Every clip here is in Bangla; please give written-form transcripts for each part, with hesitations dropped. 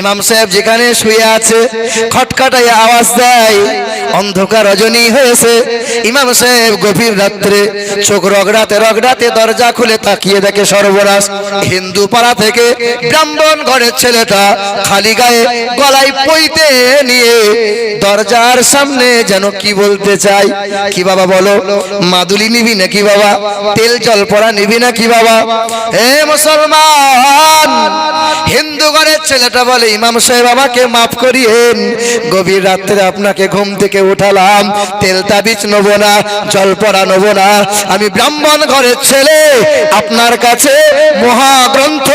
ইমাম সাহেব যেখানে শুয়ে আছে খটখটায় আওয়াজ দেয়, অন্ধকার রজনী হয়েছে। ইমাম সাহেব গভীর রাত্রে চোখ রগড়াতে রগড়াতে দরজা খুলে তাকিয়ে দেখে সর্বনাশ, হিন্দু পাড়া থেকে ব্রাহ্মণ ঘরের ছেলেটা খালি গায়ে গলায় পইতে নিয়ে দরজার সামনে যেন কি বলতে চাই। কি বাবা বলো, মাদুলি নিবি নাকি বাবা, তেল জল পড়া নিবি নাকি বাবা? হে মুসলমান, হিন্দু ঘরের ছেলেটা বলে, ইমাম সাহেব আমাকে মাফ করিয়েন, গভীর রাত্রে আপনাকে ঘুম থেকে উঠালাম, তেল তাবিজ নেবো না, জল পড়া নেবো না, আমি ব্রাহ্মণ ঘরের ছেলে, আপনার কাছে মহাগ্রন্থ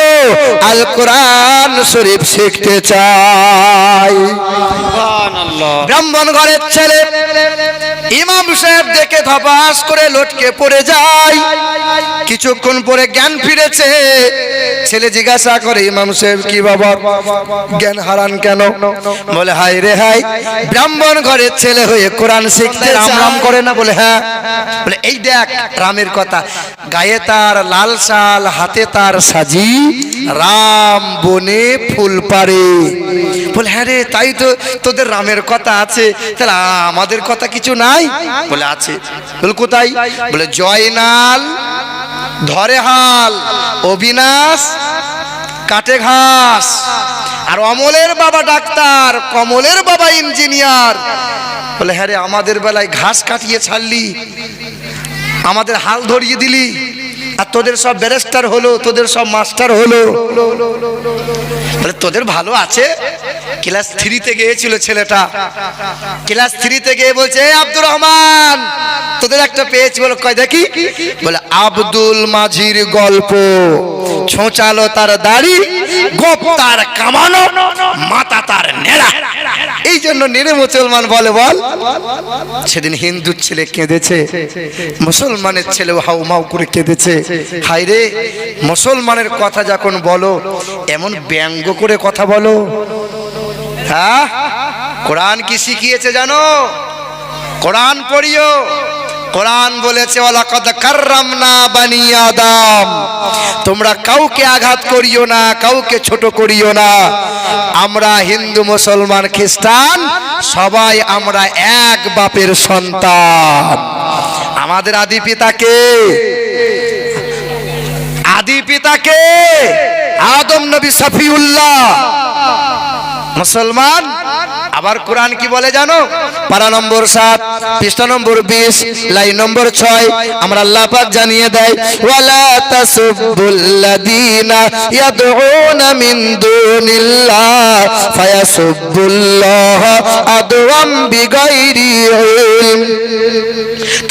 আল কোরআন শরীফ শিখতে চাই। ব্রাহ্মণ ঘরের ছেলে ইমাম সাহেব দেখে ধপাস করে লটকে পড়ে যায়। কিছুক্ষণ পরে জ্ঞান ফিরেছে। ছেলে জিজ্ঞাসা করে, ইমাম সাহেব কি বাবা জ্ঞান হারান কেন? বলে, হাই রে হাই, ব্রাহ্মণ ঘরের ছেলে হয়ে কোরআন শিখতে রাম রাম করে না? বলে হ্যাঁ। বলে, এই দেখ রামের কথা, গায়ে তার লাল শাল, হাতে তার সাজি, রাম বনে ফুল পারে। বলে, হ্যাঁ রে, তাই তো, তোদের রামের কথা আছে, তাহলে আমাদের কথা কিছু নাই? বলে, আছে। বলে, কোথায়? বলে, জয়নাল ধরে হাল, অবিনাশ কাটে ঘাস, আর অমলের বাবা ডাক্তার, কমলের বাবা ইঞ্জিনিয়ার। বলে, হ্যাঁ রে, আমাদের বেলায় ঘাস কাটিয়ে ছাড়লি, আমাদের হাল ধরিয়ে দিলি, আর তোদের সব ব্যারিস্টার হলো, তোদের সব মাস্টার হলো। বলে, তোদের ভালো আছে। ক্লাস 3-তে গিয়েছিল ছেলেটা, ক্লাস 3-তে গিয়ে বলছে, আব্দুর রহমান তোদের একটা পেয়েছি। বলে, কয় দেখি। বলে, আব্দুল মাঝির গল্প, ছোঁচালো তার দাড়ি, গোপ তার কামানো, মাথা তার নেড়া, এই জন্য নেড়ে মুসলমান বলে। বল, সেদিন হিন্দুর ছেলে কেঁদেছে, মুসলমানের ছেলেও হাউমাউ করে কেঁদেছে। হায় রে, মুসলমানের কথা যখন বলো এমন ব্যঙ্গ করে কথা বলো। হ্যাঁ, কোরআন কি শিখিয়েছে জানো? কোরআন পড়িও। কোরআন বলেছে, ওয়ালাকাদ কাররামনা বানি আদম, তোমরা কাউকে আঘাত করিও না, কাউকে ছোট করিও না। আমরা হিন্দু, মুসলমান, খ্রিস্টান সবাই আমরা এক বাপের সন্তান। আমাদের আদি পিতাকে, আদি পিতাকে আদম নবী সফিউল্লাহ মুসলমান। আবার কোরআন কি বলে জানো? পারা নম্বর 7, পৃষ্ঠা নম্বর 20, লাইন নম্বর 6, আমরা আল্লাহ পাক জানিয়ে দেয়, ওয়ালা তাসুবুল্লাযীনা ইয়াদউনা মিন দুনিল্লাহ ফায়াসুবুল্লাহ আদওয়াম বিগাইরি ইলম।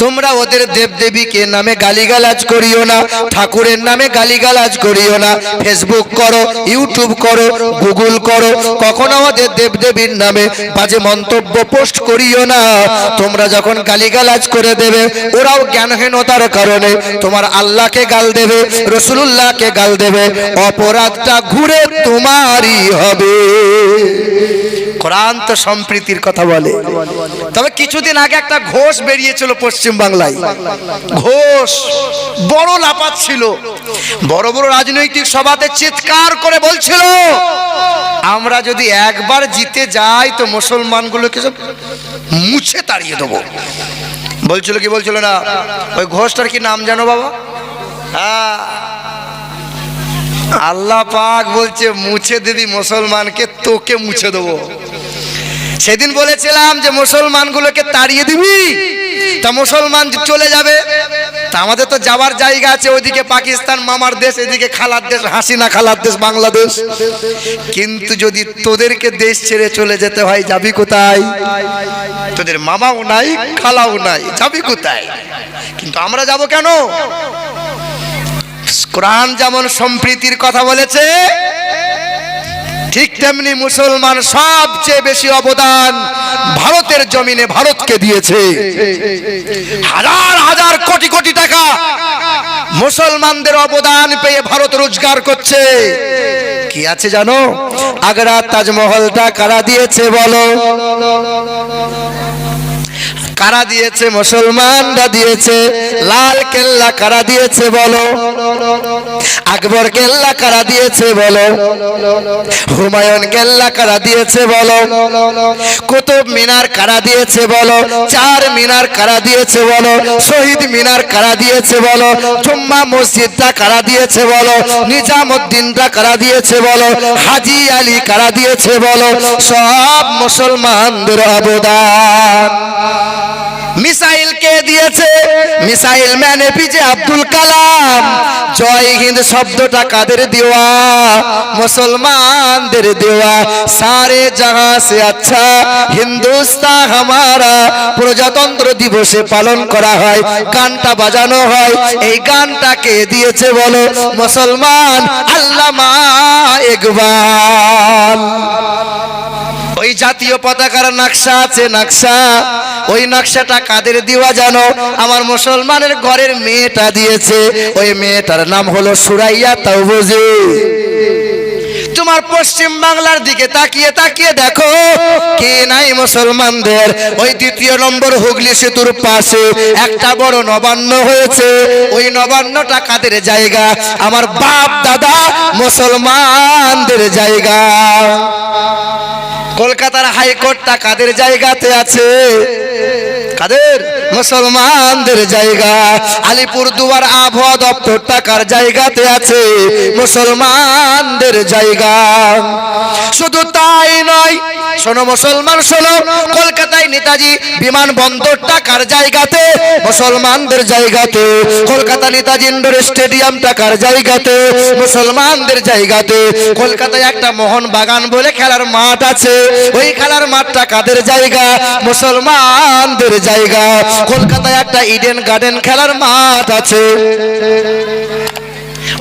তোমরা ওদের দেবদেবীকে নামে গালিগালাজ করিও না, ঠাকুরের নামে গালিগালাজ করিও না। ফেসবুক করো, ইউটিউব করো, গুগল করো, কখনো ওদের দেবদেবীর নামে বাজে মন্তব্য পোস্ট করিও না। তোমরা যখন গালিগালাজ করে দেবে, ওরাও জ্ঞানহীনতার কারণে তোমার আল্লাহকে গাল দেবে, রাসূলুল্লাহকে গাল দেবে, অপরাধটা ঘুরে তোমারই হবে। কোরআন তো সম্প্রীতির কথা বলে। তবে কিছুদিন আগে একটা ঘোষ বেরিয়েছিল পশ্চিম বাংলায়। ঘোষ বড় লাপাত ছিল, বড় বড় রাজনৈতিক সভাতে চিৎকার করে বলছিল, আমরা যদি একবার জিতে যাই তো মুসলমানগুলোকে সব মুছে তাড়িয়ে দেবো। বলছিল কি বলছিল না? ওই ঘোষটার কি নাম জানো বাবা? হ্যাঁ, আল্লাহ পাক বলছে, মুছে দিবি মুসলমানকে, তোকে মুছে দেবো। সেদিন বলেছিলাম যে মুসলমানগুলোকে তাড়িয়ে দিবি, তা মুসলমান চলে যাবে, তা আমাদের তো যাওয়ার জায়গা আছে, ওইদিকে পাকিস্তান মামার দেশ, এদিকে খালার দেশ, হাসিনা খালার দেশ বাংলাদেশ। কিন্তু যদি তোদেরকে দেশ ছেড়ে চলে যেতে হয়, যাবি কোথায়? তোদের মামাও নাই, খালাও নাই, যাবি কোথায়? কিন্তু আমরা যাব কেন? কোরআন যেমন সম্প্রীতির কথা বলেছে, ঠিক তেমনি মুসলমান সবচেয়ে বেশি অবদান ভারতের জমিনে ভারতকে দিয়েছে। হাজার হাজার কোটি কোটি টাকা মুসলমানদের অবদান পেয়ে ভারত রোজগার করছে। কি আছে জানো? আগ্রার তাজমহলটা কারা দিয়েছে বলো? কারা দিয়েছে? মুসলমানরা দিয়েছে। লাল কেল্লা কারা দিয়েছে বলো? আকবর কেল্লা কারা দিয়েছে বলো? হুমায়ুন কেল্লা কারা দিয়েছে বলো? কুতুব মিনার কারা দিয়েছে বলো? চার মিনার কারা দিয়েছে বলো? শহীদ মিনার কারা দিয়েছে বলো? জুম্মা মসজিদটা কারা দিয়েছে বলো? নিজামুদ্দিনটা কারা দিয়েছে বলো? হাজী আলী কারা দিয়েছে বলো? সব মুসলমানদের অবদান। মিসাইল কে দিয়েছে? Missile man APJ Abdul Kalam. জয় হিন্দ শব্দটা কাদের দেওয়া? মুসলমানদের দেওয়া। সারে জাহাঁ সে আচ্ছা হিন্দুস্তান হামারা প্রজাতন্ত্র দিবসে পালন করা হয়, গানটা বাজানো হয়। এই গানটা কে দিয়েছে বলো? মুসলমান আল্লামা ইকবাল। ওই জাতীয় পতাকার নকশা আছে, নকশা, ওই নকশাটা কাদের দেওয়া জানো? আমার মুসলমানের ঘরের মেয়েটা দিয়েছে। ওই মেয়েটার নাম হলো সুরাইয়া তাওবুজি। তোমার পশ্চিম বাংলার দিকে তাকিয়ে তাকিয়ে দেখো কে নাই মুসলমানদের। ওই দ্বিতীয় নম্বর হুগলি সেতুর পাশে একটা বড় নবান্ন হয়েছে। ওই নবান্নটা কাদের জায়গা? আমার বাপ দাদা মুসলমানদের জায়গা। কলকাতার হাইকোর্টটা কাদের জায়গাতে আছে? কাদের? মুসলমানদের জায়গা। আলিপুরদুয়ার আবহাওয়া দপ্তরটা কার জায়গাতে আছে? মুসলমানদের জায়গা। শুধু তাই নয়, শোনো মুসলমান শোনো, কলকাতায় নেতাজি বিমানবন্দরটা কার জায়গাতে? মুসলমানদের জায়গাতে। কলকাতা নেতাজি ইন্ডোর স্টেডিয়ামটা কার জায়গাতে? মুসলমানদের জায়গাতে। কলকাতায় একটা মোহন বাগান বলে খেলার মাঠ আছে, ওই খেলার মাঠটা কাদের জায়গা? মুসলমানদের জায়গা। কলকাতায় একটা ইডেন গার্ডেন খেলার মাঠ আছে,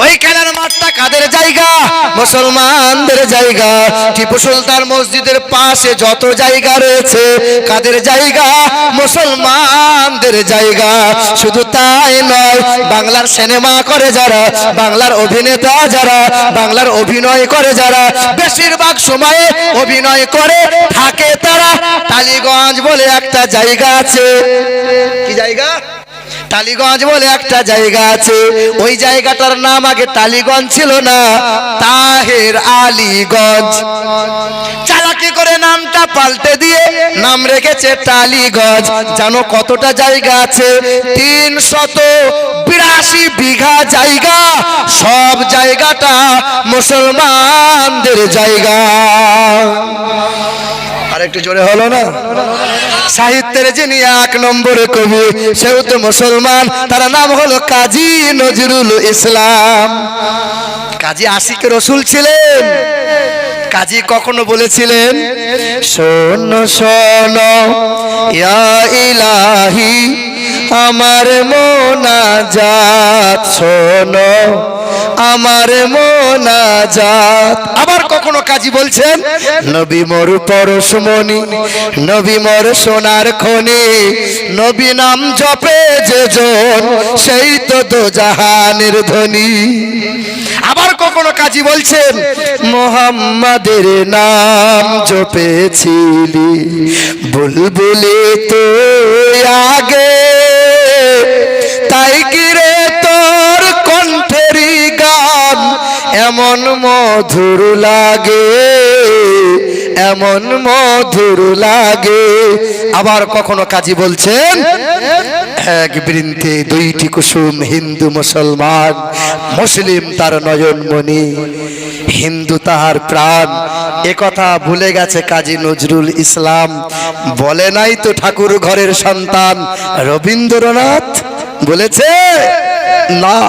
ওই খেলার মাঠটা কাদের জায়গা? মুসলমানদের জায়গা। টিপু সুলতান মসজিদের পাশে যত জায়গা রয়েছে কাদের জায়গা? মুসলমানদের জায়গা। শুধু তাই নয়, বাংলার সিনেমা করে যারা, বাংলার অভিনেতা যারা, বাংলার অভিনয় করে যারা, বেশিরভাগ সময়ে অভিনয় করে থাকে তারা টালিগঞ্জ বলে একটা জায়গা আছে। কি জায়গা? টালিগঞ্জ বলে একটা জায়গা আছে। ওই জায়গাটার নাম আগে টালিগঞ্জ ছিল না, তাহের আলীগঞ্জ। চালাকি করে নামটা পাল্টে দিয়ে নাম রেখেছে টালিগঞ্জ। জানো কতটা জায়গা আছে? 382 বিঘা জায়গা। সব জায়গাটা মুসলমানদের জায়গা। আর একটু জোরে হলো না? সাহিত্যের যিনি 1 নম্বরে কবি সেও তো মুসলমান, তার নাম হলো কাজী নজরুল ইসলাম। কাজী আশিক রসুল ছিলেন। কাজী কখনো বলেছিলেন, শোনো শোনো ইয়া ইলাহি আমার মোনাজাত, শোনো আমার মোনাজাত। আবার কখনো কাজী বলছেন, নবী মোর পরশমণি, নবী মোর সোনার খনি, নবী নাম জপে যে জন সেই তো দোজাহানের ধনী। আবার কখনো কাজী বলছেন, মোহাম্মদের নাম জপেছিলি বুলবুলি তো আগে, তাই কি রে তোর কণ্ঠেরই গান এমন মধুর লাগে, এমন মধুর লাগে। আবার কখনো কাজী বলছেন, এক বৃন্তে 2টি কুসুম, হিন্দু মুসলমান, মুসলিম তার নয়নমণি, হিন্দু তাহার প্রাণ। একথা ভুলে গেছে কাজী নজরুল ইসলাম। বলে নাই তো ঠাকুর ঘরের সন্তান রবীন্দ্রনাথ? বলেছে না।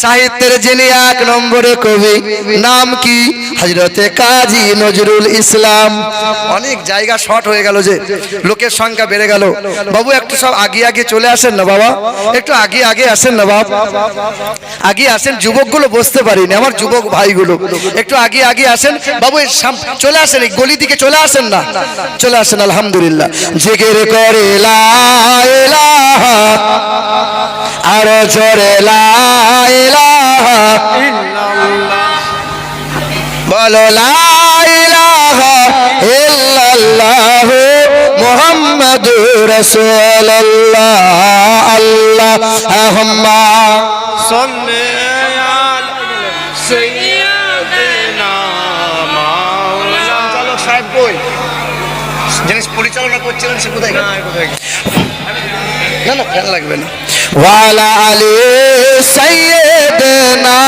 সাহিত্যের যিনি 1 নম্বরে কবি নাম কি? হযরতে কাজী নজরুল ইসলাম। অনেক জায়গা শর্ট হয়ে গেল, যে লোকের সংখ্যা বেড়ে গেল। বাবু একটু সব আগে আগে চলে আসেন না বাবা, একটু আগে আগে আসেন না বাবা, আগে আসেন। যুবকগুলো বসতে পারিনি, আমার যুবক ভাইগুলো একটু আগে আগে আসেন বাবু, চলে আসেন, এই গলি দিকে চলে আসেন না, চলে আসেন। আলহামদুলিল্লাহ। জিকির করে লা ইলাহা, আরো জোরে লা ইলাহা বলো, লা ইলাহা ইল্লাল্লাহু মুহাম্মাদুর রাসূলুল্লাহ আল্লাহুম্মা সাল্লি আলা সাইয়্যিদিনা মাওলানা চালক সাহেব কই যিনি পরিচালনা করছিলেন সে কোথায় গেল? না না ফ্যান লাগবে না। ওয়ালা আলি সাইয়্যিদিনা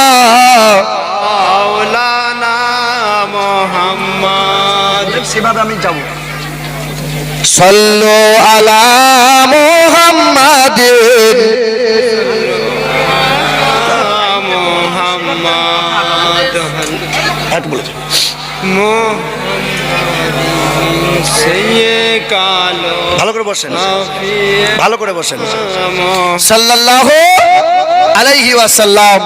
মাওলানা মুহাম্মদ সেভাবে আমি যাব। সাল্লু আলা মুহাম্মাদিন মুহাম্মদ হাট বলে মুহাম্মদ সাইয়্যিদ কালো ভালো করে বসেন, মাফিয়া ভালো করে বসেন। মুহাম্মদ সাল্লাল্লাহু আলাইহি ওয়াসাল্লাম।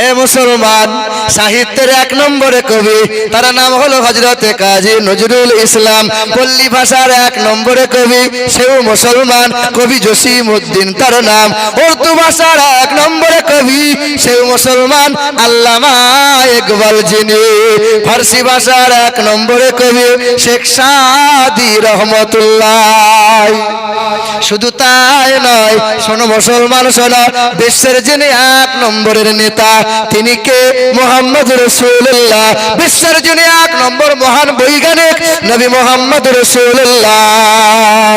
এ মুসলমান, সাহিত্যের এক নম্বরে কবি, তার নাম হলো হযরতে কাজী নজরুল ইসলাম। পল্লী ভাষার এক নম্বরে কবি, সেও মুসলমান, কবি জসিমউদ্দিন তার নাম। উর্দু ভাষার এক নম্বরে কবি, সেও মুসলমান, আল্লামা ইকবাল যিনি। ফার্সি ভাষার এক নম্বরে কবি শেখ সাদী রহমতুল্লাহ। শুধু তাই নয়, শোনো মুসলমান শোনো, বিশ্বের যিনি এক নম্বরের নেতা তিনি কে? মুহাম্মদ রাসূলুল্লাহ। বিশ্বের যিনি এক নম্বর মহান বৈজ্ঞানিক নবী মুহাম্মদ রাসূলুল্লাহ,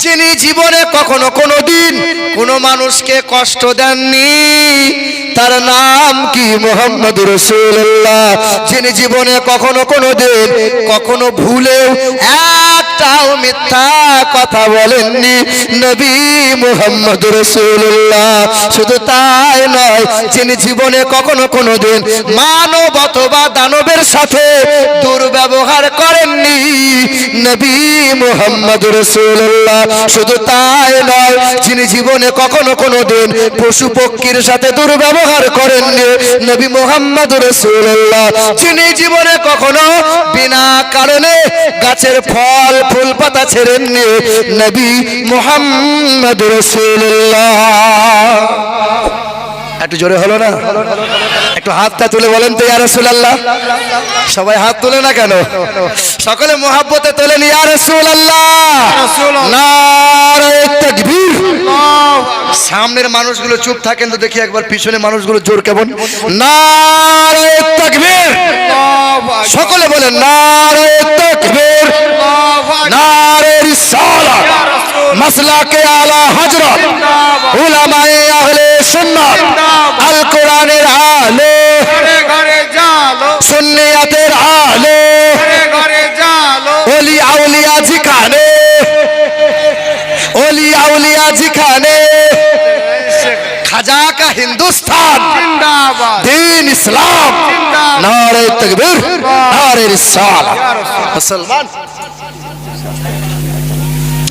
যিনি জীবনে কখনো কোনো দিন কোনো মানুষকে কষ্ট দেননি, তার নাম কি? মুহাম্মদ রাসূলুল্লাহ। যিনি জীবনে কখনো কোনো দিন কখনো ভুলেও একটাও মিথ্যা কথা বলেননি, নবী মুহাম্মদ রাসূলুল্লাহ। শুধু তাই নয়, যিনি জীবনে কখনো কোনো দিন মানব অথবা দানবের সাথে দুর্ব্যবহার করেননি, নবী মুহাম্মদ রাসূলুল্লাহ। শুধু তাই নয়, যিনি জীবনে কখনো কোনো দিন পশু পক্ষীর সাথে দুর্ব্যবহার করেননি, নবী মুহাম্মদ রাসূলুল্লাহ। যিনি জীবনে কখনো বিনা কারণে গাছের ফল ফুল পাতা ছেড়েননি, নবী মুহাম্মদ রাসূলুল্লাহ। একটু জোরে হলো না? একটু হাতটা তুলে বলেন তো ইয়া রাসূলুল্লাহ। সবাই হাত তুলে না কেন? সকলে মোহাব্বতে তোলেন ইয়া রাসূলুল্লাহ। নারে তাকবীর। সামনের মানুষগুলো চুপ থাকেন তো দেখি একবার, পিছনে মানুষগুলো জোর কেমন? নারে তাকবীর। সকলে বলেন নারে তাকবীর, নারে রিসালাত, মাসলাকে আলা হযরত, উলামায়ে আহলে সুন্নাত, আল কোরআনের আলো, ঘরে ঘরে জালো, সুন্নিয়াতের আলো, ঘরে ঘরে জালো, ওলি আউলিয়া যেখানে, ওলি আউলিয়া যেখানে, খাজা কা হিন্দুস্তান, জিন্দাবাদ, দ্বীন ইসলাম, নারে তাকবীর, নারে রিসালাত। মুসলমান,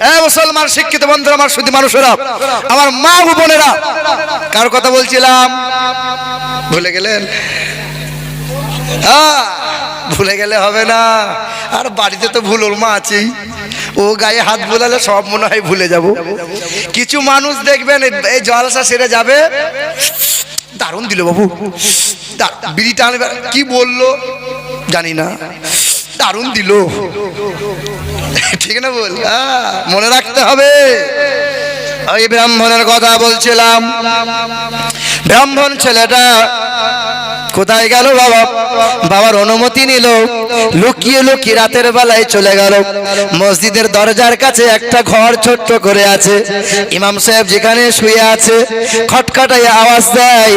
এ মুসলমান শিক্ষিত বন্ধুরা, আমার সুধী মানুষেরা, আমার মা ও বোনেরা, কার কথা বলছিলাম? ভুলে গেলেন? ভুলে গেলে হবে না। আর বাড়িতে তো ভুল ওর মা আছেই, ও গায়ে হাত বোলালে সব মনে হয় ভুলে যাব। কিছু মানুষ দেখবেন এই জলসা সেরে যাবে, দারুণ দিল বাবু, বিড়ি টানবে, কি বললো জানি না, দারুণ দিল, ঠিক না বল? মনে রাখতে হবে। ওই ব্রাহ্মণের কথা বলছিলাম, ব্রাহ্মণ ছেলেটা কোথায় গেল বাবা? বাবার অনুমতি নিল, লুকিয়ে লুকিয়ে রাতের বেলায় চলে গেল মসজিদের দরজার কাছে। একটা ঘর ছোট্ট করে আছে, ইমাম সাহেব যেখানে শুয়ে আছে, খটখটায় আওয়াজ দেয়।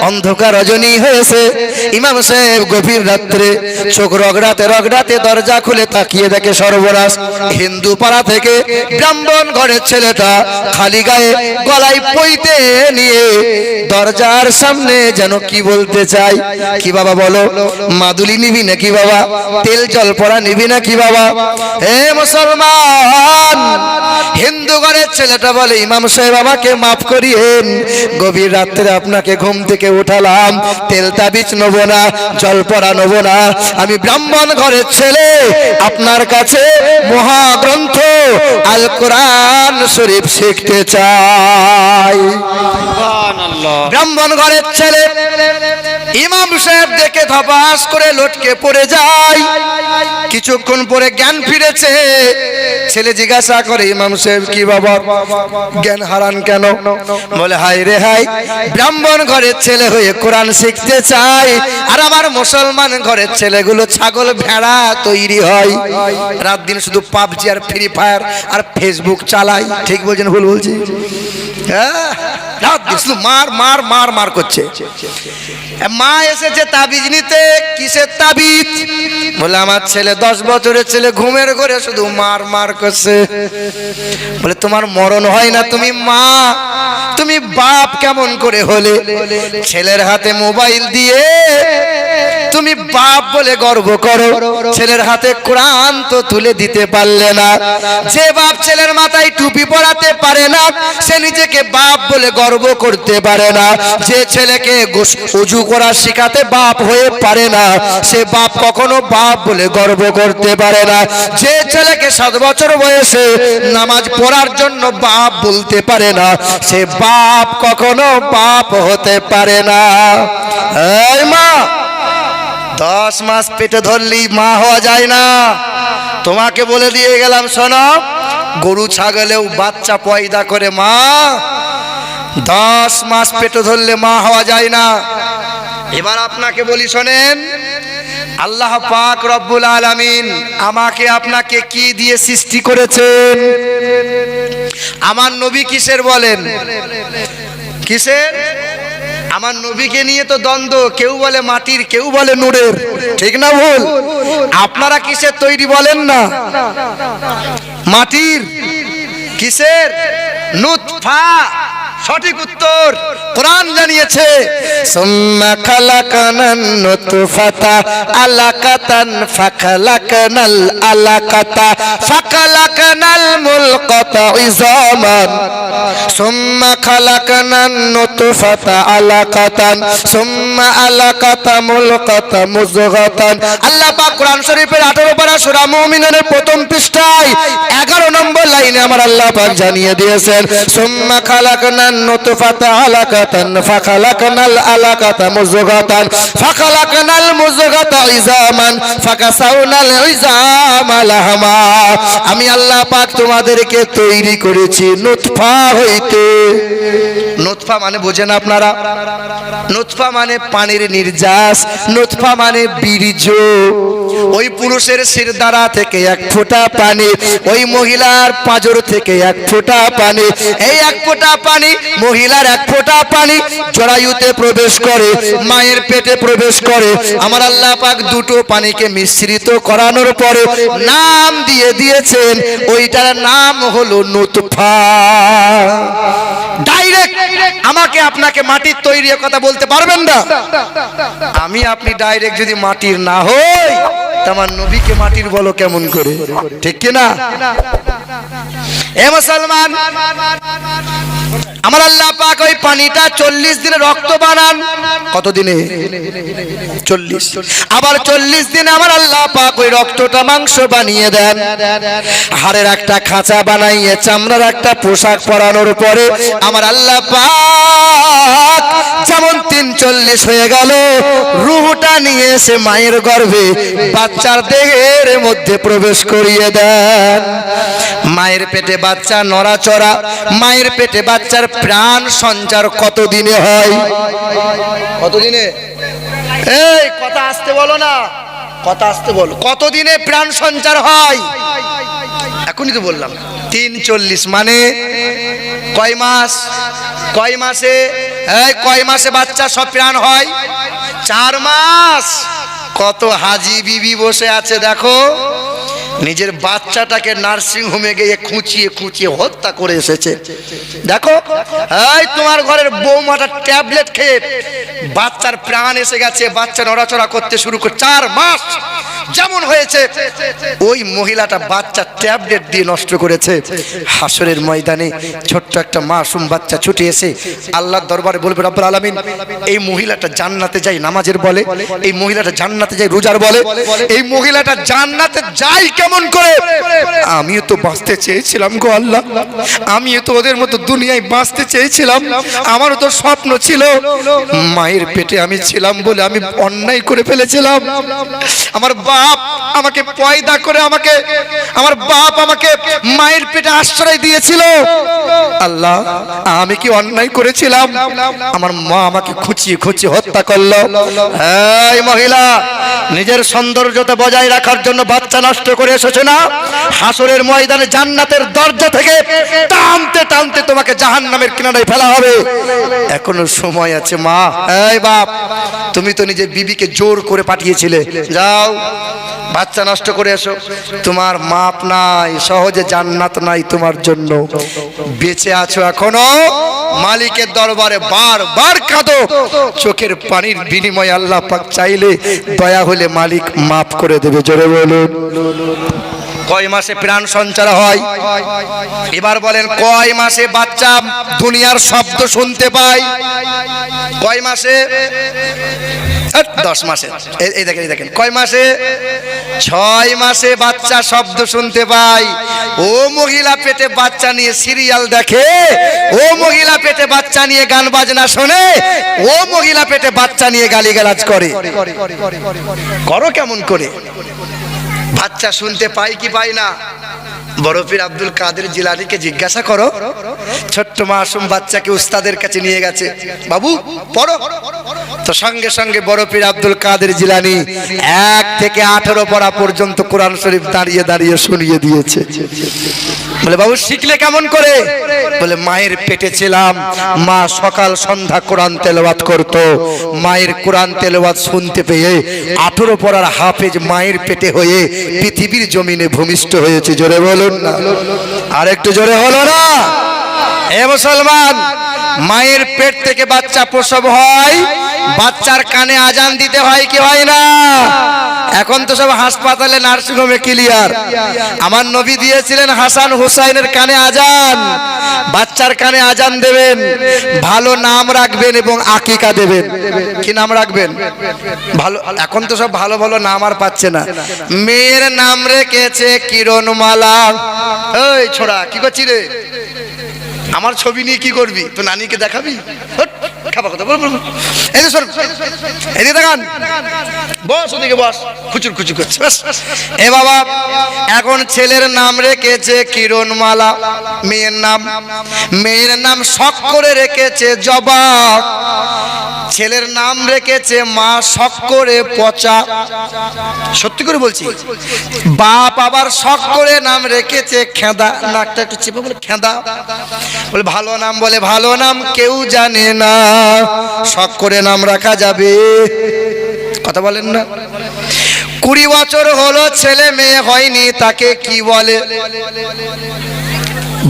অন্ধকার রজনী হয়েছে, ইমাম সাহেব গভীর রাত্রে চোখ রগড়াতে রগড়াতে দরজা খুলে তাকিয়ে দেখে সর্বনাশ, হিন্দু পাড়া থেকে ব্রাহ্মণ ঘরের ছেলেটা খালি গায়ে গলায় পইতে নিয়ে দরজার সামনে যেন কি বলতে চাই। কি বাবা বলো? মাদুলি নিবি নাকি বাবা? তেল জল পড়া নিবি নাকি বাবা? হে মুসলমান, হিন্দু ঘরের ছেলেটা বলে, ইমাম সাহেব আমাকে মাফ করিয়েন, গভীর রাত্রে আপনাকে ঘুম থেকে উঠালাম, তেল তাবিজ নেবো না, জল পড়া নেবো না, আমি ব্রাহ্মণ ঘরের ছেলে, আপনার কাছে মহাগ্রন্থ আল কোরআন শরীফ শিখতে চাই। সুবহানাল্লাহ। ব্রাহ্মণ ঘরের ছেলে ইমাম সাহেব দেখে ধপাস করে লটকে পড়ে যায়। কিছু কিছুক্ষণ পরে জ্ঞান ফিরেছে। ছেলে জিজ্ঞাসা করে ইমাম সাহেব কি বাবা জ্ঞান হারান কেন? বলে হাই রে হাই, ব্রাহ্মণ ঘরের ছেলে হয়ে কোরআন শিখতে চাই, আর আমার মুসলমান ঘরের ছেলেগুলো ছাগল ভেড়া তৈরি হয়, রাত দিন শুধু পাবজি আর ফ্রি ফায়ার আর ফেসবুক চালাই। ঠিক বলছেন ভুল বলছি? হ্যাঁ, রাত দিন শুধু মার মার মার মার করছে। মা এসেছে তাবিজ নিতে। কিসের তাবিজ? বলে আমার ছেলে 10 বছরের ছেলে ঘুমের ঘরে শুধু মার মার করছে। বলে তোমার মরণ হয় না, তুমি মা, তুমি বাপ কেমন করে হলে? ছেলের হাতে মোবাইল দিয়ে তুমি বাপ বলে গর্ব করো, ছেলের হাতে কোরআন তো তুলে দিতে পারলে না। যে বাপ ছেলের মাথায় টুপি পরাতে পারে না, সে নিজেকে বাপ বলে গর্ব করতে পারে না। যে ছেলেকে ওযু করা শেখাতে বাপ হয়ে পারে না, সে বাপ কখনো বাপ বলে গর্ব করতে পারে না। যে ছেলেকে 7 বছর বয়সে নামাজ পড়ার জন্য বাপ বলতে পারে না, সে বাপ কখনো বাপ হতে পারে না। এই মা, 10 মাস পেটে ধরলি মা হওয়া যায় না। তোমাকে বলে দিয়ে গেলাম, শোনো, গরু ছাগলেও বাচ্চা পয়দা করে মা, 10 মাস পেটে ধরলে মা হওয়া যায় না। এবার আপনাকে বলি শোনেন, আল্লাহ পাক রব্বুল আলামিন আমাকে আপনাকে কি দিয়ে সৃষ্টি করেছেন? আমার নবী কিসের বলেন? কিসের? আমার নবীকে নিয়ে তো দ্বন্দ্ব, কেউ বলে মাটির, কেউ বলে নূরের। ঠিক না ভুল? আপনারা কিসের তৈরি বলেন না? মাটির। কিসের? নুতফা। সঠিক উত্তর কোরআন জানিয়েছে, সুম্মা খালাকানান নুতফাতা আলাকাতান ফাখালাকানাল আলাকাতা ফাখালাকানাল মুলকাতা ইযামান সুম্মা খালাকানান নুতফাতা আলাকাতান সুম্মা আলাকাতা মুলকাতা মুযগাতান। আল্লাহ পাক কোরআন শরীফের 18 পারা সূরা মুমিনুনের প্রথম পৃষ্ঠায় 11 নম্বর লাইনে আমার আল্লাহ পাক জানিয়ে দিয়েছেন, সুম্মা খালাকানান নুতফাতা আলাকাতান ফাখালাকানাল আলাকাতা মুযগাতান ফাখালাকানাল মুযগাতা ইযামান ফাকাসাউনাল ইযামা লাহমা। আমি আল্লাহ পাক তোমাদেরকে তৈরি করেছি নুতফা হইতে। নুতফা মানে বোঝেন আপনারা? নুতফা মানে পানির নির্যাস, নুতফা মানে বীর্য। ওই পুরুষের শিরদাঁড়া থেকে 1 ফোঁটা পানি, ওই মহিলার পাঁজর থেকে 1 ফোঁটা পানি, এই 1 ফোঁটা পানি, মহিলার 1 ফোঁটা পানি জরায়ুতে প্রবেশ করে, মায়ের পেটে প্রবেশ করে। আমার আল্লাহ পাক দুটো পানিকে মিশ্রিত করানোর পরে নাম দিয়ে দিয়েছেন, ওইটার নাম হলো নুতফা। ডাইরেক্ট আমাকে আপনাকে মাটির তৈরি কথা বলতে পারবেন না। আমি আপনি ডাইরেক্ট যদি মাটির না হই, আমার নবীকে মাটির বলো কেমন করে? ঠিক কি না? এ মুসলমান, আমার আল্লাহ পাক ওই পানিটা 40 দিনে রক্ত বানান। কত দিনে? 40। আবার 40 দিনে আমার আল্লাহ পাক ওই রক্তটা মাংস বানিয়ে দেন। হাড়ের একটা খাঁচা বানাইয়ে চামড়ার একটা পোশাক পরানোর পরে আমার আল্লাহ পাক যেমন 43 হয়ে গেল, রূহটা নিয়ে এসে মায়ের গর্ভে বাচ্চার দেহের মধ্যে প্রবেশ করিয়ে দেন। মায়ের পেটে বাচ্চা নড়াচড়া, মায়ের পেটে বাচ্চার প্রাণ সঞ্চার কত দিনে হয়? কত দিনে? এই কথা আসতে বলো না, কথা আসতে বলো। কত দিনে প্রাণ সঞ্চার হয়? এখনই তো বললাম 43, মানে কয় মাস? কয় মাসে? এই কয় মাসে বাচ্চা সব প্রাণ হয়? 4 মাস। কত হাজি বিবি বসে আছে দেখো, নিজের বাচ্চাটাকে নার্সিং হোমে গিয়ে খুঁচিয়ে খুঁচিয়ে হত্যা করে এসেছে। দেখো, এই তোমার ঘরের বৌমাটা ট্যাবলেট খেয়ে বাচ্চার প্রাণ এসে গেছে, বাচ্চা নড়াচড়া করতে শুরু করে 4 মাস যেমন হয়েছে, ওই মহিলাটা বাচ্চা ট্যাবলেট দিয়ে নষ্ট করেছে। হাসরের ময়দানে ছোট্ট একটা মাসুম বাচ্চা ছুটে এসে আল্লাহর দরবারে বলবে, রব্বুল আলামিন, এই মহিলাটা জান্নাতে যায় নামাজের বলে, এই মহিলাটা জান্নাতে যায় রোজার বলে, এই মহিলাটা জান্নাতে যায় কেমন করে? আমিও তো বাঁচতে চেয়েছিলাম গো আল্লাহ, আমিও তো ওদের মতো দুনিয়ায় বাঁচতে চেয়েছিলাম। আমারও তো স্বপ্ন ছিল, মায়ের পেটে আমি ছিলাম বলে আমি অন্যায় করে ফেলেছিলাম। আমার বাপ আমাকে পয়দা করে আমাকে আমার বাপ আমাকে মায়ের পেটে আশ্রয় দিয়েছিল। আল্লাহ, আমি কি অন্যায় করেছিলাম? আমার মা আমাকে খুঁচিয়ে খুঁচিয়ে হত্যা করলো। এই মহিলা, নিজের সৌন্দর্যতা বজায় রাখার জন্য বাচ্চা নষ্ট করে এসেছে না? হাসরের ময়দানে জান্নাতের দরজা থেকে টানতে টানতে তোমাকে জাহান্নামের কিনারায় ফেলা হবে। এখনো সময় আছে মা। এই বাপ, তুমি তো নিজে বিবিকে জোর করে পাঠিয়েছিলে, যাও বাচ্চা নষ্ট করে এসো। তোমার মাপ নাই, সহজে জান্নাত নাই তোমার জন্য। বেঁচে আছো এখনো, মালিকের দরবারে বারবার কাঁদো। চোখের পানির বিনিময়ে আল্লাহ পাক চাইলে দয়া হলে মালিক মাফ করে দেবে। জোরে বলুন। কয় মাসে প্রাণ সঞ্চার হয়? এবার বলেন, কয় মাসে বাচ্চা দুনিয়ার শব্দ শুনতে পায়? কয় মাসে? 10 মাসে। এই দেখেন, এই দেখেন, কয় মাসে? 6 মাসে বাচ্চা শব্দ শুনতে পায়। ও মহিলা পেটে বাচ্চা নিয়ে সিরিয়াল দেখে, ও মহিলা পেটে বাচ্চা নিয়ে গান বাজনা শোনে, ও মহিলা পেটে বাচ্চা নিয়ে গালিগালাজ করে। করো কেমন করে? বাচ্চা শুনতে পাই কি পাই না? বড় পীর আব্দুল কাদের জিলানীকে জিজ্ঞাসা করো। ছোট্ট মাসুম বাচ্চাকে উস্তাদের কাছে নিয়ে গেছে, বাবু পড়ো। তো সঙ্গে সঙ্গে বড় পীর আব্দুল কাদের জিলানী 1 থেকে 18 পড়া পর্যন্ত কোরআন শরীফ দাঁড়িয়ে দাঁড়িয়ে শুনিয়ে দিয়েছে। বলে, বাবু শিখলে কেমন করে? বলে, মায়ের পেটে ছিলাম, মা সকাল সন্ধ্যা কোরআন তেলাওয়াত করতো। মায়ের কোরআন তেলাওয়াত শুনতে পেয়ে 18 পড়ার হাফেজ মায়ের পেটে হয়ে পৃথিবীর জমিনে ভূমিষ্ঠ হয়েছে। জোরে বলুন না, আর একটু জোরে হলো না? এ মুসলমান, মায়ের পেট থেকে বাচ্চা প্রসব হয়, বাচ্চার কানে আজান দিতে হয় কি হয় না? এখন তো সব হাসপাতালে নার্সিংহোমে ক্লিয়ার। আমার নবী দিয়েছিলেন হাসান হুসাইনের কানে আজান। বাচ্চার কানে আজান দেবেন, ভালো নাম রাখবেন এবং আকিকা দেবেন। কি নাম রাখবেন? ভালো। এখন তো সব ভালো ভালো নাম আর পাচ্ছে না। মেয়ের নাম রেখেছে কিরণমালা। এই ছোড়া, কি করছিস রে? আমার ছবি নিয়ে কি করবি? তো নানিকে দেখাবি? খাবার কথা বল। এই যে শোন, এদিকে দেখান, বস ওদিকে বস, খুচুর খুচুর করছে। এ বাবা, এখন ছেলের নাম রেখেছে কিরণমালা, মেয়ের নাম শখ করে রেখেছে জবা, ছেলের নাম রেখেছে মা শখ করে পচা। সত্যি করে বলছি, বাপ আবার শখ করে নাম রেখেছে খেদা। নাকটা একটু চেপে বলে খেদা। বলে ভালো নাম, বলে ভালো নাম কেউ জানে না, শখ করে নাম রাখা যাবে? কথা বলেন না। 20 বছর হলো ছেলে মেয়ে হয়নি, তাকে কি বলে?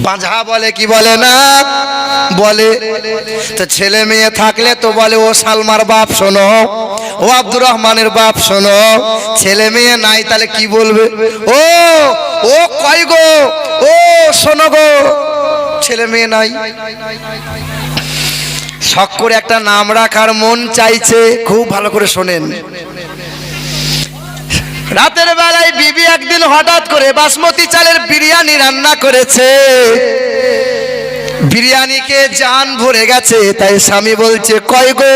বাঁঝা বলে কি বলে না বলে? তো ছেলে মেয়ে থাকলে তো বলে ও সালমার বাপ শোনো, ও আব্দুর রহমানের বাপ শোনো। ছেলে মেয়ে নাই, তাহলে কি বলবে? ও ও কয় গো, ও শোনো গো। ছেলে মেয়ে নাই, শখ করে একটা নাম রাখার মন চাইছে। খুব ভালো করে শোনেন। রাতের বেলায় বিবি একদিন হঠাৎ করে বাসমতি চালের বিরিয়ানি রান্না করেছে। বিরিয়ানিকে জান ভরে গেছে, তাই স্বামী বলছে, কয় গো,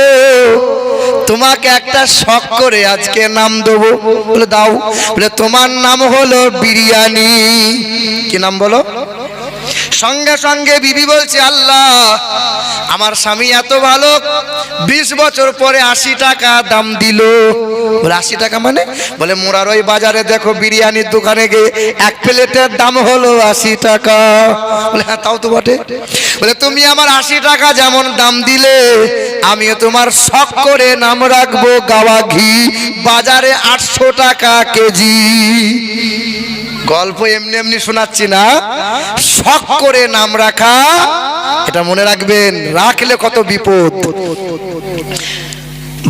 তোমাকে একটা শখ করে আজকে নাম দেবো। বলে দাও। বলে তোমার নাম হলো বিরিয়ানি। কি নাম বলো? সঙ্গে সঙ্গে বিবি বলছে, আল্লাহ, আমার স্বামী এত ভালো, 20 বছর পরে 80 টাকা দাম দিল। বলে 80 টাকা মানে? বলে মোরার ওই বাজারে দেখো বিরিয়ানির দোকানে গিয়ে 1 প্লেটের দাম হলো 80 টাকা। বলে হ্যাঁ তাও তো বটে। বলে তুমি আমার 80 টাকা যেমন দাম দিলে, আমিও তোমার শখ করে নাম রাখবো গাওয়া ঘি, বাজারে 800 টাকা কেজি। গল্প এমনি এমনি শোনাচ্ছি না, শখ করে নাম রাখা, এটা মনে রাখবেন, রাখলে কত বিপদ।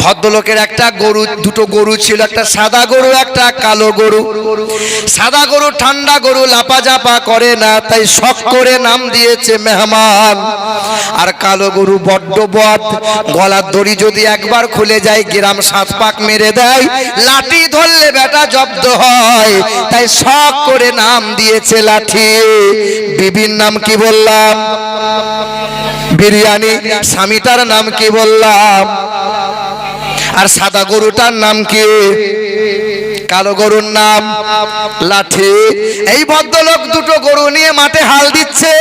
ভদ্রলোকের একটা গরু, দুটো গরু ছিল, একটা সাদা গরু একটা কালো গরু। সাদা গরু ঠান্ডা গরু, লাপাজাপা করে না, তাই শখ করে নাম দিয়েছে মেহমান। আর কালো গরু বড্ড বদ, গলার দড়ি যদি একবার খুলে যায় গ্রাম 7 পাক মেরে দেয়, লাঠি ধরলে বেটা জব্দ হয়, তাই শখ করে নাম দিয়েছে লাঠি। বিবির নাম কি বললাম? বিরিয়ানি। স্বামীটার নাম কি বললাম? আর সাদা গরুটার নাম কি? কালো গরুর নাম লাঠি। এই ভদ্রলোক দুটো গরু নিয়ে মাঠে হাল দিচ্ছে।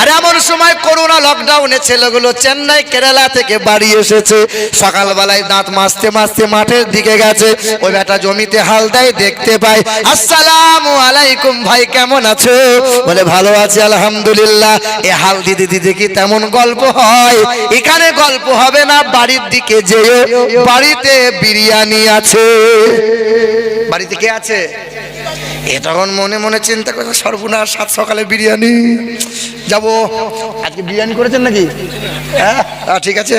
আর এমন সময় করোনা লকডাউনে ছেলেগুলো চেন্নাই কেরালা থেকে বাড়ি এসেছে। সকালবেলায় দাঁত মাজতে মাজতে মাঠের দিকে গেছে। ওই বেটা জমিতে হাল দেয়, দেখতে পায়। আসসালামু আলাইকুম ভাই, কেমন আছো? বলে ভালো আছি আলহামদুলিল্লাহ। এ হাল দিতে দিতে কি তেমন গল্প হয়? এখানে গল্প হবে না, বাড়ির দিকে যেও, বাড়িতে বিরিয়ানি আছে। বাড়িতে কে আছে? এ তখন মনে মনে চিন্তা করে, সর্বনাশ, সাত সকালে বিরিয়ানি, যাবো। আজকে বিরিয়ানি করেছেন নাকি? হ্যাঁ, ঠিক আছে।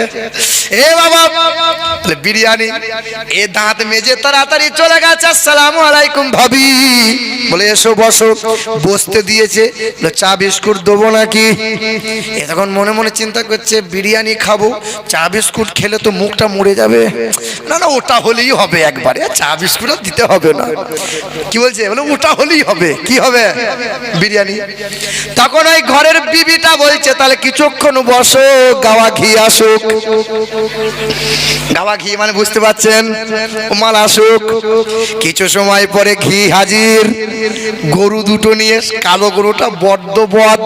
এ বাবা, বিরিয়ানি। এ দাঁত মেজে তাড়াতাড়ি চলে গেছে। আসসালামু আলাইকুম ভাবি। বলে এসো বসো। বসতে দিয়েছে। চা বিস্কুট দেবো নাকি? এ তখন মনে মনে চিন্তা করছে, বিরিয়ানি খাবো, চা বিস্কুট খেলে তো মুখটা মরে যাবে। না না, ওটা হলেই হবে একবারে, চা বিস্কুট দিতে হবে না। কি বলছে? বলে ওটা হলেই হবে। কি হবে? বিরিয়ানি। তখন ওই ঘরের বিবিটা বলছে, তাহলে কিছুক্ষণ বসো, গাওয়া ঘি আসুক। গাওয়া ঘি মানে বুঝতে পারছেন, মাল আসুক। কিছু সময় পরে ঘি হাজির। গরু দুটো নিয়ে, কালো গরুটা বড্ড বদ,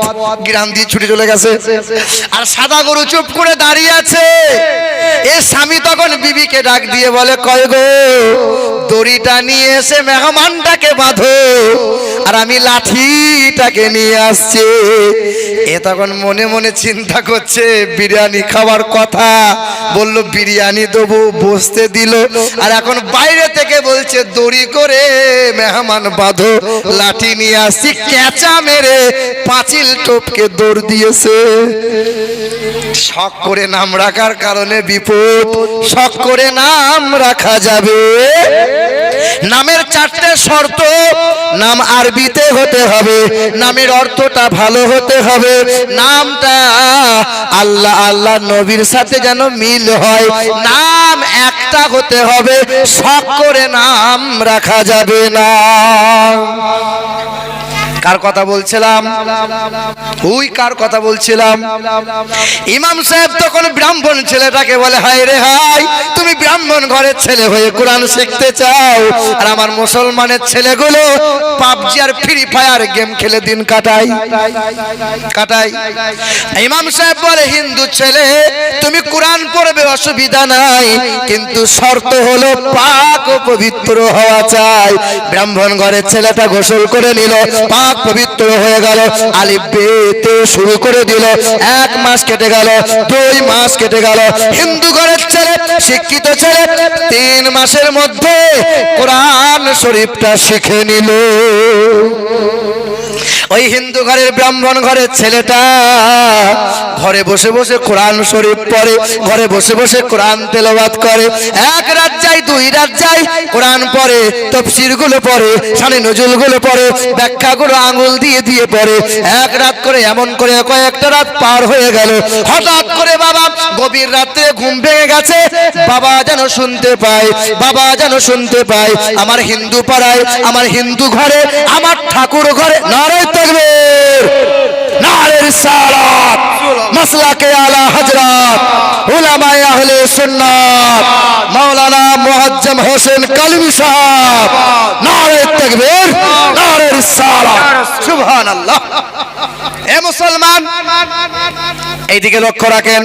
গ্রাম দিয়ে ছুটে চলে গেছে। আর সাদা গরু চুপ করে দাঁড়িয়ে আছে। এ স্বামী তখন বিবিকে ডাক দিয়ে বলে, কয় গো, দড়িটা নিয়ে এসে মেহমানটাকে বাঁধো, আর আমি লাঠিটাকে নিয়ে আসছি। এ তখন মনে মনে চিন্তা করছে, বিরিয়ানি খাবার কথা, বলল বিরিয়ানি দেবো, বসতে দিল। আর এখন বাইরে থেকে বলছে, দড়ি করে মেহমান বাঁধো, লাঠি নিয়ে আসছি। ক্যাচা মেরে পাঁচিল টপকে দৌড় দিয়েছে। শখ করে নাম রাখার কারণে বিপদ। শখ করে নাম রাখা যাবে। নামের চারটে শর্ত। নাম আরবিতে হতে হবে, নামের অর্থটা ভালো হতে হবে, নামটা আল্লাহ আল্লাহ নবীর সাথে যেন মিল হয়, নাম একটা হতে হবে। শখ করে নাম রাখা যাবে না। কার কথা বলছিলাম? ওই কার কথা বলছিলাম? ইমাম সাহেব তখন ব্রাহ্মণ ছেলেটাকে বলে, হায় রে হায়, তুমি ব্রাহ্মণ ঘরের ছেলে হয়ে কোরআন শিখতে চাও, আর আমার মুসলমানের ছেলেগুলো পাবজি আর ফ্রি ফায়ার গেম খেলে দিন কাটাই। ইমাম সাহেব বলে, হিন্দু ছেলে, তুমি কোরআন পড়বে, অসুবিধা নাই, কিন্তু শর্ত হলো পাক ও পবিত্র হওয়া চাই। ব্রাহ্মণ ঘরের ছেলেটা গোসল করে নিল, পাক পবিত্র হয়ে গেল, আলিফ বেতে শুরু করে দিল। 1 মাস কেটে গেল, 2 মাস কেটে গেল। হিন্দু ঘরের ছেলে, শিক্ষিত ছেলে, 3 মাসের মধ্যে কোরআন শরীফটা শিখে নিল। ওই হিন্দু ঘরের ব্রাহ্মণ ঘরের ছেলেটা ঘরে বসে বসে কোরআন শরীফ পড়ে, ঘরে বসে বসে কোরআন তেলাওয়াত করে। 1 রাত যায়, 2 রাত যায়, কোরআন পড়ে, তাফসীর গুলো পড়ে, শানে নজুল গুলো পড়ে, ব্যাখ্যা গুলো আঙ্গুল দিয়ে দিয়ে পড়ে। 1 রাত করে এমন করে কয়েকটা রাত পার হয়ে গেল। হঠাৎ করে বাবা গভীর রাতে ঘুম ভেঙে গেছে। বাবা যেন শুনতে পায়, বাবা যেন শুনতে পায়, আমার হিন্দু পাড়ায়, আমার হিন্দু ঘরে, আমার ঠাকুর ঘরে নারায়ে তাকবীর, নারে রিসালাত, মাসলাকে আলা হযরত উলামায়ে আহলে সুন্নাত মাওলানা মুআজ্জম হোসেন কালবি সাহেব, নারে তাকবীর, নারে রিসালাত, সুবহানাল্লাহ। এ মুসলমান, এইদিকে লক্ষ্য রাখেন।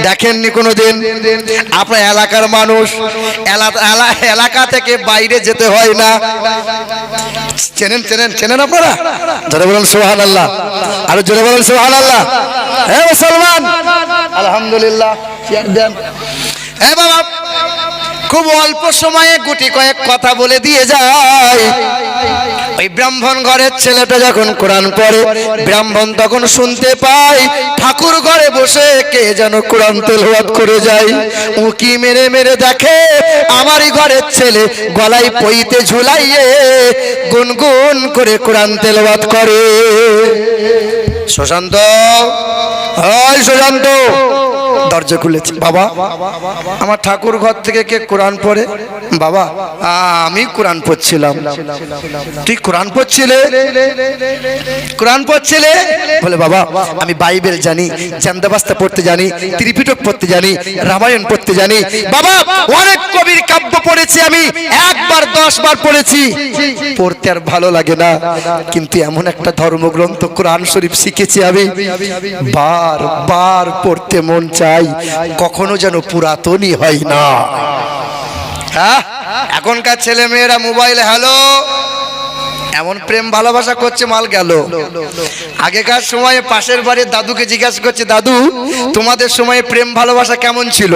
দেখেননি কোনোদিন আপনার এলাকার মানুষ, এলাকা থেকে বাইরে যেতে হয় না। চেনেন চেনেন চেনেন আপনারা? জোরে বলেন সুবহানাল্লাহ, আরো জোরে বলেন সুবহানাল্লাহ। হে মুসলমান, আলহামদুলিল্লাহ। হে বাবা, খুব অল্প সময়ে গুটি কয়েক কথা বলে দিয়ে যায়। ওই ব্রাহ্মণ ঘরের ছেলেটা যখন কোরআন পড়ে, ব্রাহ্মণ তখন শুনতে পায় ঠাকুর ঘরে বসে কে যেন কোরআন তেলাওয়াত করে যায়। উকি মেরে মেরে দেখে আমারই ঘরের ছেলে গলায় পইতে ঝুলাইয়ে গুনগুন করে কোরআন তেলাওয়াত করে। সুশান্ত, ওই সুশান্ত দরজা খুলেছে। বাবা, আমার ঠাকুর ঘর থেকে কে কোরআন পড়ে? বাবা, আমি কোরআন পড়ছিলাম। তুই কোরআন পড়ছিলে? কোরআন পড়ছিলে? বলে বাবা, আমি বাইবেল জানি, চান্দাবাস্তা পড়তে জানি, ত্রিপিটক পড়তে জানি, রামায়ণ পড়তে জানি। বাবা, অনেক কবির কাব্য পড়েছি, আমি 1 বার 10 বার পড়েছি। পড়তে আর ভালো লাগে না, কিন্তু এমন একটা ধর্মগ্রন্থ কোরআন শরীফ শিখেছি আমি, বার বার পড়তে মন চাই, কখনো যেন পুরাতনই হয় না। হ্যাঁ, এখনকার ছেলে মেয়েরা মোবাইলে হ্যালো, এমন প্রেম ভালোবাসা করছে, মাল গেল। আগেকার সময়ে পাশের বাড়ির দাদুকে জিজ্ঞাসা করছে, দাদু তোমাদের সময়ে প্রেম ভালোবাসা কেমন ছিল?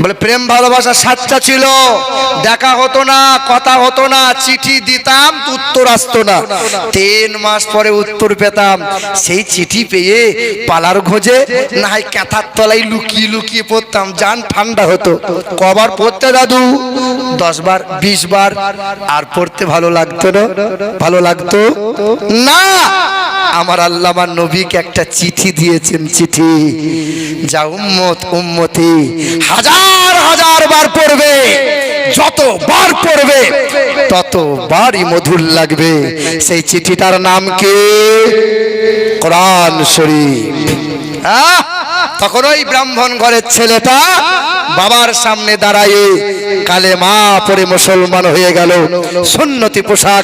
বলে প্রেম ভালোবাসা সাচ্চা ছিল, দেখা হতো না, কথা হতো না, চিঠি দিতাম উত্তর আসতো না, 3 মাস পরে উত্তর পেতাম। সেই চিঠি পেয়ে পালার খোঁজে না হয় কাঁথার তলায় লুকিয়ে লুকিয়ে পড়তাম, জান ঠান্ডা হতো। কবার পড়তে দাদু? 10 বার 20 বার। আর পড়তে ভালো লাগতো না? ভালো লাগতো না। আমার আল্লাহ আমার নবীকে একটা চিঠি দিয়েছেন, চিঠি যা উম্মত উম্মতি হাজার হাজার বার পড়বে, যত বার পড়বে তত বারই মধুর লাগবে। সেই চিঠিটার নাম কি? কোরআন শরীফ। হ্যাঁ, তখন ওই ব্রাহ্মণ ঘরের ছেলেটা বাবার সামনে দাঁড়ায় কালেমা পড়ে মুসলমান হয়ে গেল, সুন্নতি পোশাক